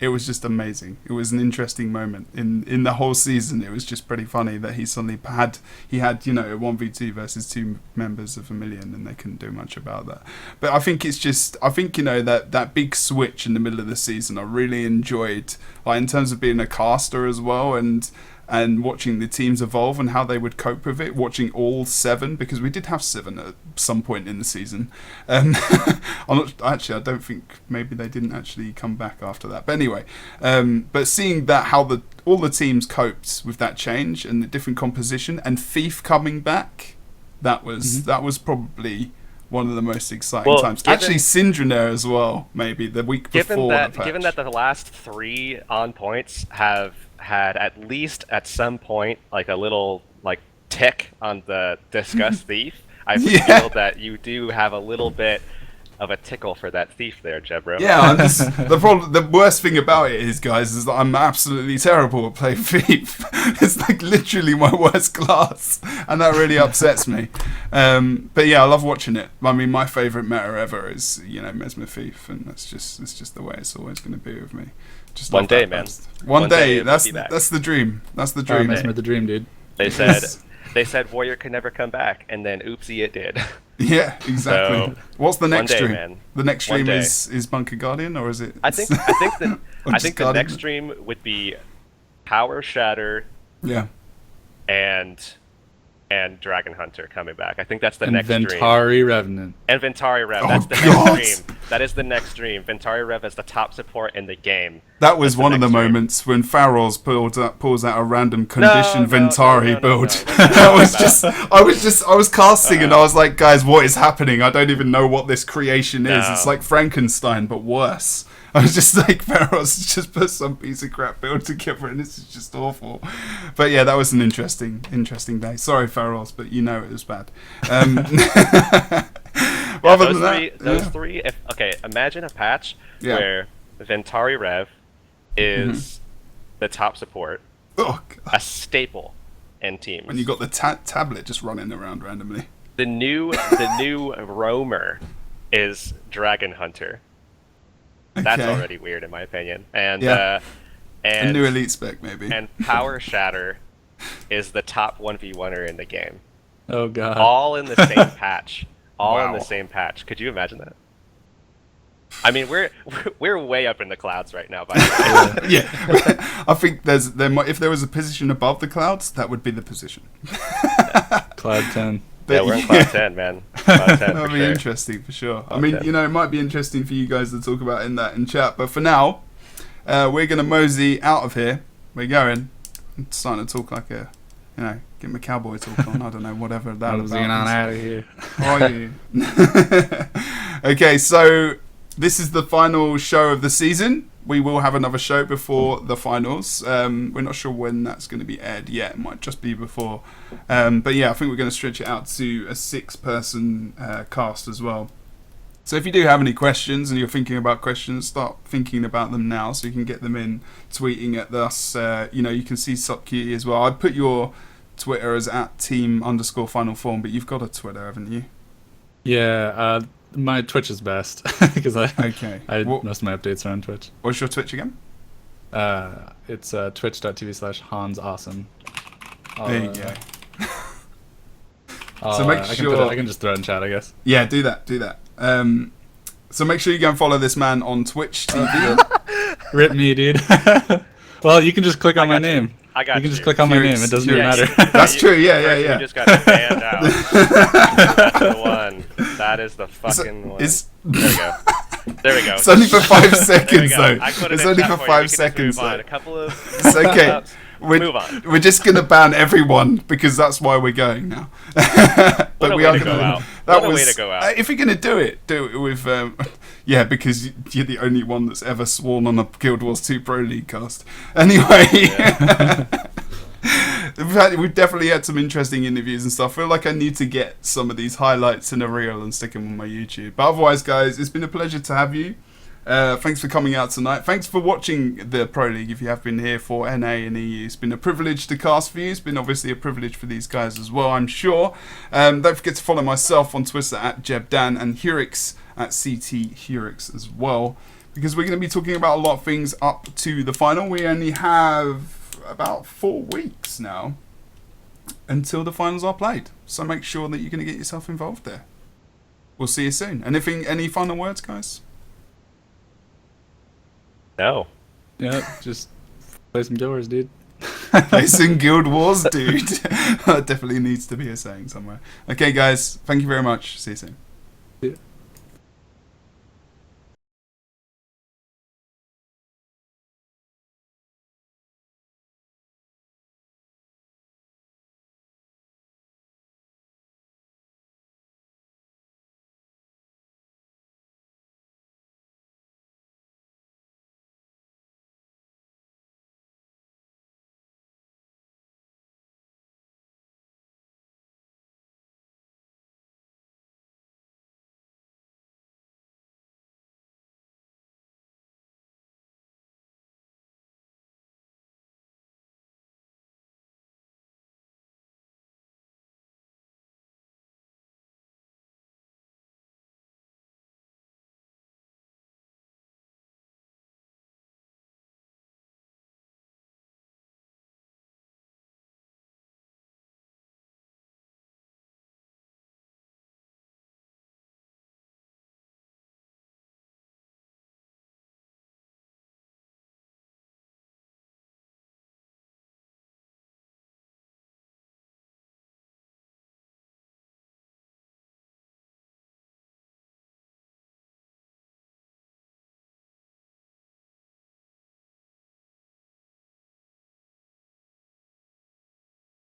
Speaker 1: It was just amazing. It was an interesting moment in the whole season. It was just pretty funny that he suddenly had a 1v2 versus 2 members of a million, and they couldn't do much about that. But I think that big switch in the middle of the season I really enjoyed, like in terms of being a caster as well, and watching the teams evolve and how they would cope with it, watching all 7, because we did have 7 at some point in the season. I don't think, maybe they didn't actually come back after that. But anyway, but seeing that, how all the teams coped with that change and the different composition, and Thief coming back, that was probably one of the most exciting times. Actually, Syndranair as well, maybe the week before the patch.
Speaker 2: Given that the last 3 on points have had at least at some point like a little like tick on the Discuss Thief, I feel that you do have a little bit of a tickle for that Thief there, Jebro.
Speaker 1: Yeah, the worst thing about it is, guys, is that I'm absolutely terrible at playing Thief. It's like literally my worst class, and that really upsets me. But yeah, I love watching it. I mean, my favourite meta ever is Mesmer Thief, and it's just the way it's always going to be with me. Just
Speaker 2: one day, man.
Speaker 1: One day. That's the dream. That's the dream.
Speaker 3: Mesmer the dream, dude.
Speaker 2: They said Warrior could never come back, and then oopsie, it did.
Speaker 1: Yeah, exactly. So, what's the next stream?
Speaker 2: Man.
Speaker 1: The next stream is Bunker Guardian, or is it?
Speaker 2: I think the next stream would be Power Shatter.
Speaker 1: Yeah.
Speaker 2: And Dragon Hunter coming back. I think that's the next stream.
Speaker 3: Ventari Revenant.
Speaker 2: And Ventari Rev. That's the next stream. That is the next stream. Ventari Rev is the top support in the game.
Speaker 1: That was one of the moments when Pharos pulls out a random condition Ventari build. I was casting and I was like, guys, what is happening? I don't even know what this creation is. It's like Frankenstein, but worse. I was just like, Pharos just put some piece of crap build together, and this is just awful. But yeah, that was an interesting day. Sorry, Pharos, but it was bad.
Speaker 2: Those three. Imagine a patch where Ventari Rev is the top support, a staple in teams.
Speaker 1: And you got the tablet just running around randomly.
Speaker 2: The new roamer is Dragon Hunter.
Speaker 1: Okay.
Speaker 2: That's already weird in my opinion. And
Speaker 1: a new elite spec maybe.
Speaker 2: And Power Shatter is the top 1v1er in the game.
Speaker 3: Oh god.
Speaker 2: All in the same patch. In the same patch. Could you imagine that? I mean, we're way up in the clouds right now. By the way.
Speaker 1: Yeah. I think if there was a position above the clouds, that would be the position.
Speaker 3: Cloud 10.
Speaker 2: But we're in Cloud 10, man. Cloud 10
Speaker 1: That'll be interesting for sure. I mean, it might be interesting for you guys to talk about in chat. But for now, we're going to mosey out of here. We're going. I'm starting to talk like get my cowboy talk on. I don't know, whatever that was.
Speaker 3: Moseying on out of here.
Speaker 1: Are you? Okay, so this is the final show of the season. We will have another show before the finals. We're not sure when that's going to be aired yet. It might just be before. But yeah, I think we're going to stretch it out to a 6-person cast as well. So if you do have any questions and you're thinking about questions, start thinking about them now so you can get them in, tweeting at us. You can see SupCutie as well. I put your Twitter as @team_final form, but you've got a Twitter, haven't you?
Speaker 3: Yeah, my Twitch is best because most of my updates are on Twitch.
Speaker 1: What's your Twitch again?
Speaker 3: It's twitch.tv/HansAwesome.
Speaker 1: There you go.
Speaker 3: So make sure I can just throw it in chat, I guess.
Speaker 1: Yeah, do that. So make sure you go and follow this man on Twitch TV.
Speaker 3: Rip me, dude. Well, you can just click on my name.
Speaker 2: I got
Speaker 3: You can just click on my name. It doesn't even matter.
Speaker 1: That's true. Yeah.
Speaker 2: You just got banned out. That's the one. That is the fucking one. There we go. There we go.
Speaker 1: It's only for 5 seconds,
Speaker 2: There we
Speaker 1: though.
Speaker 2: go. I put it
Speaker 1: It's
Speaker 2: in
Speaker 1: only
Speaker 2: chat
Speaker 1: for
Speaker 2: for you.
Speaker 1: 5
Speaker 2: We can just
Speaker 1: seconds,
Speaker 2: move on.
Speaker 1: though.
Speaker 2: A couple of
Speaker 1: It's okay.
Speaker 2: ups. Move on.
Speaker 1: We're just gonna ban everyone because that's why we're going now. But
Speaker 2: What a
Speaker 1: we
Speaker 2: way
Speaker 1: are
Speaker 2: to go
Speaker 1: gonna.
Speaker 2: out.
Speaker 1: That
Speaker 2: What a
Speaker 1: was,
Speaker 2: way to go out.
Speaker 1: If you're gonna do it with. Yeah, because you're the only one that's ever sworn on a Guild Wars 2 Pro League cast. Anyway. We've definitely had some interesting interviews and stuff. I feel like I need to get some of these highlights in a reel and stick them on my YouTube. But otherwise, guys, it's been a pleasure to have you. Thanks for coming out tonight. Thanks for watching the Pro League if you have been here for NA and EU. It's been a privilege to cast for you. It's been obviously a privilege for these guys as well, I'm sure. Don't forget to follow myself on Twitter at Jebdan and Heurix at CT Heurix as well, because we're going to be talking about a lot of things up to the final. We only have about 4 weeks now until the finals are played, so make sure that you're going to get yourself involved there. We'll see you soon. Any final words, guys?
Speaker 2: No.
Speaker 3: Yeah, just play some Guild Wars, dude.
Speaker 1: Play some Guild Wars, dude. That definitely needs to be a saying somewhere. Okay, guys, thank you very much. See you soon.
Speaker 3: Yeah.